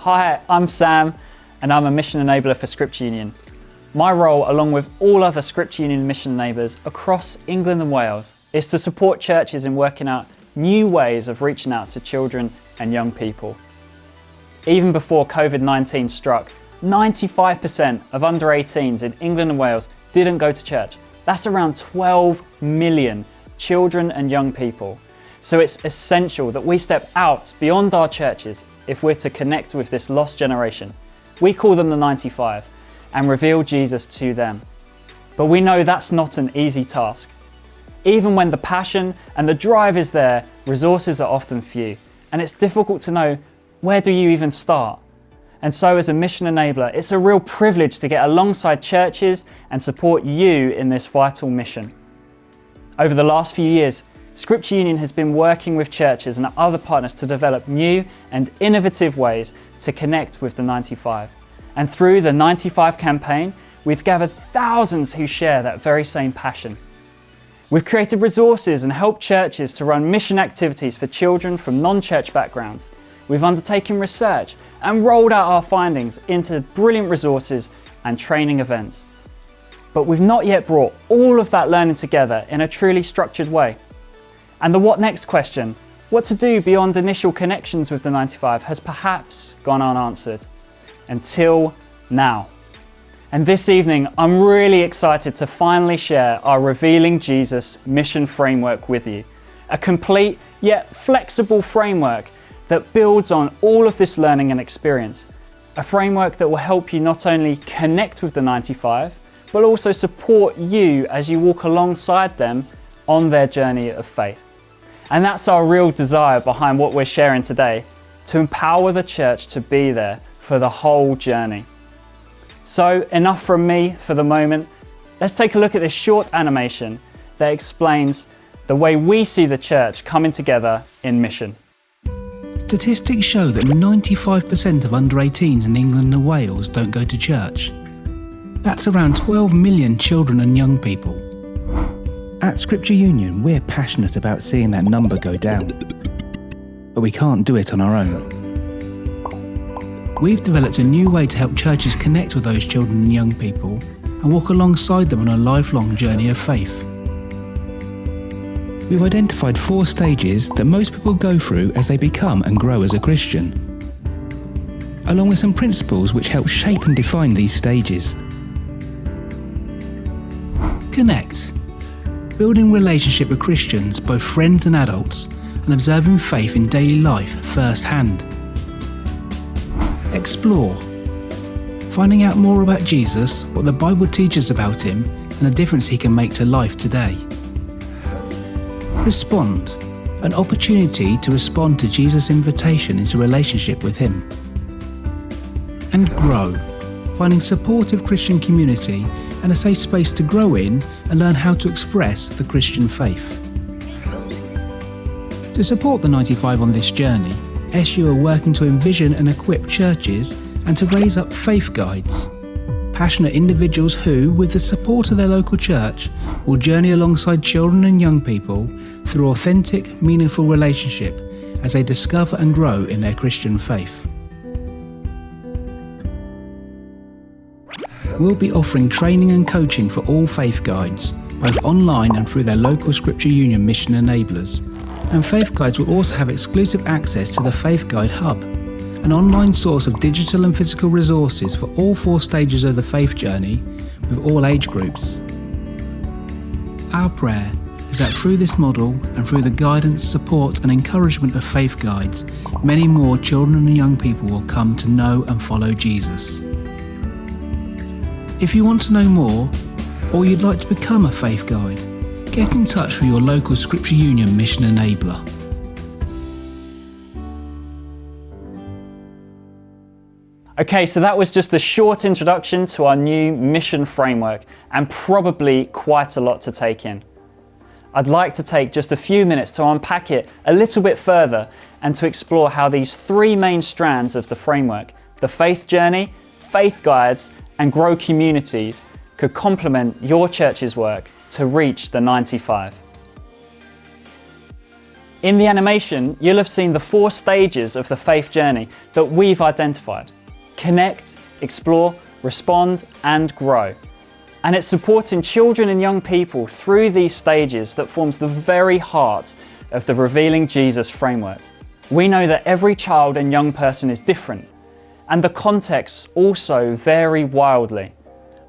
Hi, I'm Sam, and I'm a Mission Enabler for Scripture Union. My role, along with all other Scripture Union mission enablers across England and Wales, is to support churches in working out new ways of reaching out to children and young people. Even before COVID-19 struck, 95% of under 18s in England and Wales didn't go to church. That's around 12 million children and young people. So it's essential that we step out beyond our churches if we're to connect with this lost generation. We call them the 95 and reveal Jesus to them. But we know that's not an easy task. Even when the passion and the drive is there, resources are often few, and it's difficult to know where do you even start. And so as a mission enabler, it's a real privilege to get alongside churches and support you in this vital mission. Over the last few years, Scripture Union has been working with churches and other partners to develop new and innovative ways to connect with the 95. And through the 95 campaign, we've gathered thousands who share that very same passion. We've created resources and helped churches to run mission activities for children from non-church backgrounds. We've undertaken research and rolled out our findings into brilliant resources and training events. But we've not yet brought all of that learning together in a truly structured way. And the what next question, what to do beyond initial connections with the 95, has perhaps gone unanswered. Until now. And this evening, I'm really excited to finally share our Revealing Jesus mission framework with you. A complete yet flexible framework that builds on all of this learning and experience. A framework that will help you not only connect with the 95, but also support you as you walk alongside them on their journey of faith. And that's our real desire behind what we're sharing today, to empower the church to be there for the whole journey. So enough from me for the moment. Let's take a look at this short animation that explains the way we see the church coming together in mission. Statistics show that 95% of under 18s in England and Wales don't go to church. That's around 12 million children and young people. At Scripture Union, we're passionate about seeing that number go down. But we can't do it on our own. We've developed a new way to help churches connect with those children and young people and walk alongside them on a lifelong journey of faith. We've identified 4 stages that most people go through as they become and grow as a Christian, along with some principles which help shape and define these stages. Connect. Building relationship with Christians, both friends and adults, and observing faith in daily life firsthand. Explore. Finding out more about Jesus, what the Bible teaches about him, and the difference he can make to life today. Respond. An opportunity to respond to Jesus' invitation into relationship with him. And grow. Finding supportive Christian community and a safe space to grow in and learn how to express the Christian faith. To support the 95 on this journey, SU are working to envision and equip churches and to raise up faith guides. Passionate individuals who, with the support of their local church, will journey alongside children and young people through authentic, meaningful relationship as they discover and grow in their Christian faith. We'll be offering training and coaching for all faith guides, both online and through their local Scripture Union mission enablers. And Faith Guides will also have exclusive access to the Faith Guide Hub, an online source of digital and physical resources for all 4 stages of the faith journey with all age groups. Our prayer is that through this model and through the guidance, support and encouragement of Faith Guides, many more children and young people will come to know and follow Jesus. If you want to know more, or you'd like to become a Faith Guide, get in touch with your local Scripture Union mission enabler. Okay, so that was just a short introduction to our new mission framework, and probably quite a lot to take in. I'd like to take just a few minutes to unpack it a little bit further and to explore how these 3 main strands of the framework, the faith journey, faith guides, and grow communities, could complement your church's work to reach the 95. In the animation, you'll have seen the 4 stages of the faith journey that we've identified: connect, explore, respond, and grow. And it's supporting children and young people through these stages that forms the very heart of the Revealing Jesus framework. We know that every child and young person is different, and the contexts also vary wildly.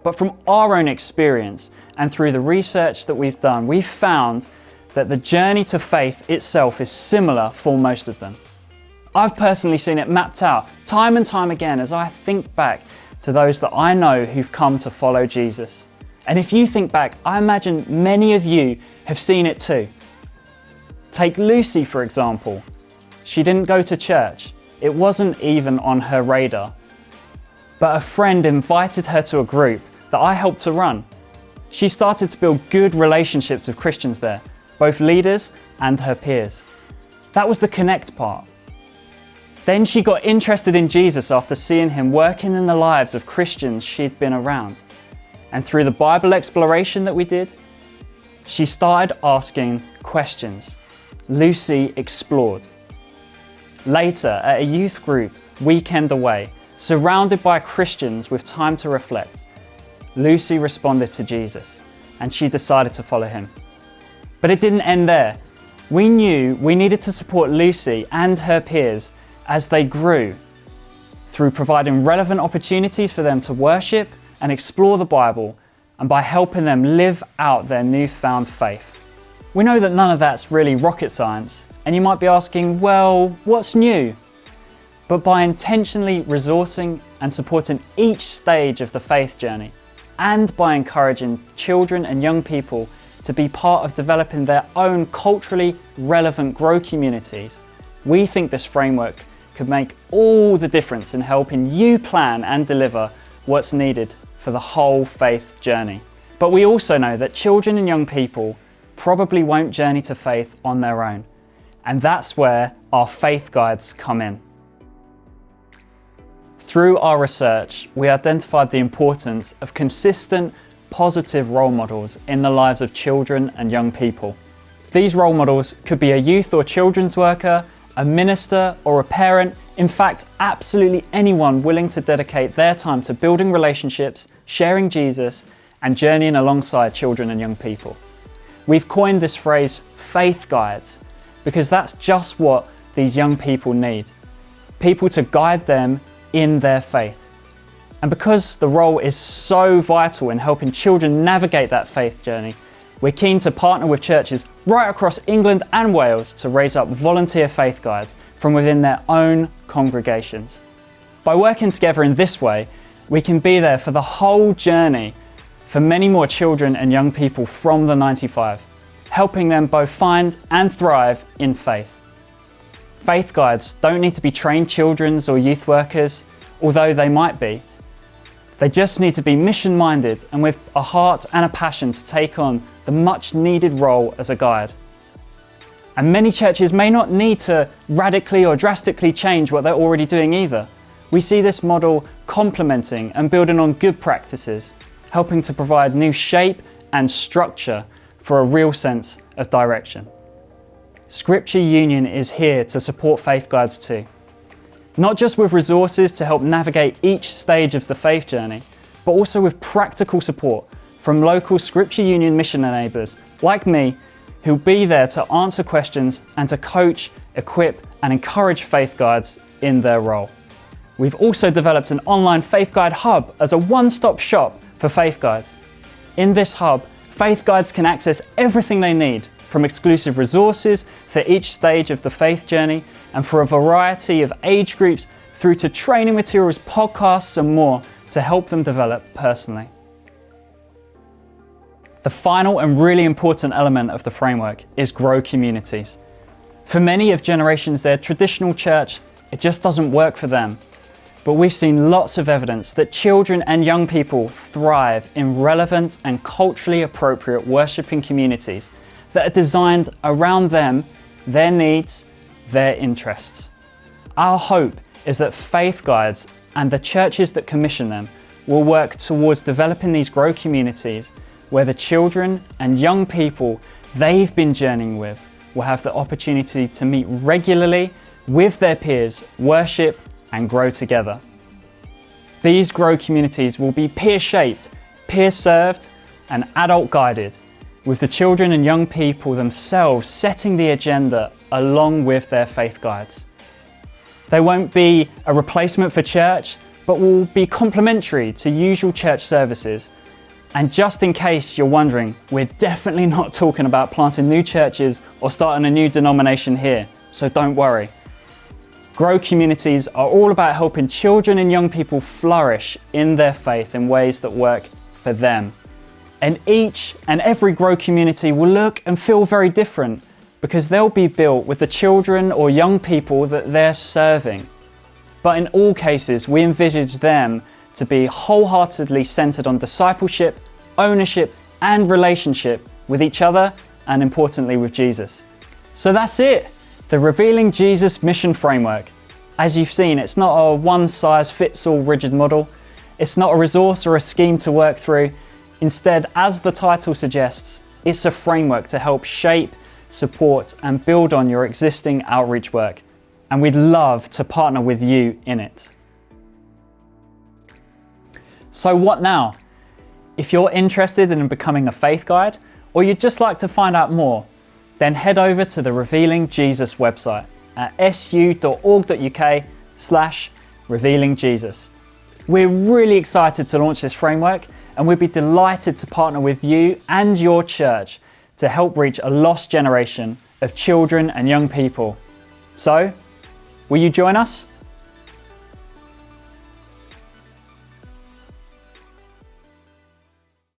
But from our own experience and through the research that we've done, we've found that the journey to faith itself is similar for most of them. I've personally seen it mapped out time and time again as I think back to those that I know who've come to follow Jesus. And if you think back, I imagine many of you have seen it too. Take Lucy, for example. She didn't go to church. It wasn't even on her radar. But a friend invited her to a group that I helped to run. She started to build good relationships with Christians there, both leaders and her peers. That was the connect part. Then she got interested in Jesus after seeing him working in the lives of Christians she'd been around. And through the Bible exploration that we did, she started asking questions. Lucy explored. Later, at a youth group, weekend away, surrounded by Christians with time to reflect, Lucy responded to Jesus and she decided to follow him. But it didn't end there. We knew we needed to support Lucy and her peers as they grew through providing relevant opportunities for them to worship and explore the Bible, and by helping them live out their newfound faith. We know that none of that's really rocket science, and you might be asking, well, what's new? But by intentionally resourcing and supporting each stage of the faith journey, and by encouraging children and young people to be part of developing their own culturally relevant grow communities, we think this framework could make all the difference in helping you plan and deliver what's needed for the whole faith journey. But we also know that children and young people probably won't journey to faith on their own. And that's where our faith guides come in. Through our research, we identified the importance of consistent, positive role models in the lives of children and young people. These role models could be a youth or children's worker, a minister or a parent, in fact, absolutely anyone willing to dedicate their time to building relationships, sharing Jesus, and journeying alongside children and young people. We've coined this phrase, faith guides, because that's just what these young people need. People to guide them in their faith. And because the role is so vital in helping children navigate that faith journey, we're keen to partner with churches right across England and Wales to raise up volunteer faith guides from within their own congregations. By working together in this way, we can be there for the whole journey for many more children and young people from the 95, helping them both find and thrive in faith. Faith guides don't need to be trained children's or youth workers, although they might be. They just need to be mission-minded and with a heart and a passion to take on the much-needed role as a guide. And many churches may not need to radically or drastically change what they're already doing either. We see this model complementing and building on good practices, helping to provide new shape and structure for a real sense of direction. Scripture Union is here to support faith guides too. Not just with resources to help navigate each stage of the faith journey, but also with practical support from local Scripture Union mission enablers like me, who'll be there to answer questions and to coach, equip, and encourage faith guides in their role. We've also developed an online faith guide hub as a one-stop shop for faith guides. In this hub, faith guides can access everything they need, from exclusive resources for each stage of the faith journey and for a variety of age groups through to training materials, podcasts and more to help them develop personally. The final and really important element of the framework is grow communities. For many of Generation Z traditional church, it just doesn't work for them. But we've seen lots of evidence that children and young people thrive in relevant and culturally appropriate worshiping communities that are designed around them, their needs, their interests. Our hope is that faith guides and the churches that commission them will work towards developing these grow communities where the children and young people they've been journeying with will have the opportunity to meet regularly with their peers, worship and grow together. These Grow communities will be peer-shaped, peer-served and adult-guided, with the children and young people themselves setting the agenda along with their faith guides. They won't be a replacement for church, but will be complementary to usual church services. And just in case you're wondering, we're definitely not talking about planting new churches or starting a new denomination here, so don't worry. Grow communities are all about helping children and young people flourish in their faith in ways that work for them. And each and every Grow community will look and feel very different because they'll be built with the children or young people that they're serving. But in all cases, we envisage them to be wholeheartedly centered on discipleship, ownership, and relationship with each other, and importantly with Jesus. So that's it, the Revealing Jesus Mission Framework. As you've seen, it's not a one-size-fits-all rigid model. It's not a resource or a scheme to work through. Instead, as the title suggests, it's a framework to help shape, support, and build on your existing outreach work. And we'd love to partner with you in it. So what now? If you're interested in becoming a faith guide, or you'd just like to find out more, then head over to the Revealing Jesus website at su.org.uk/revealingjesus. We're really excited to launch this framework, and we'd be delighted to partner with you and your church to help reach a lost generation of children and young people. So, will you join us?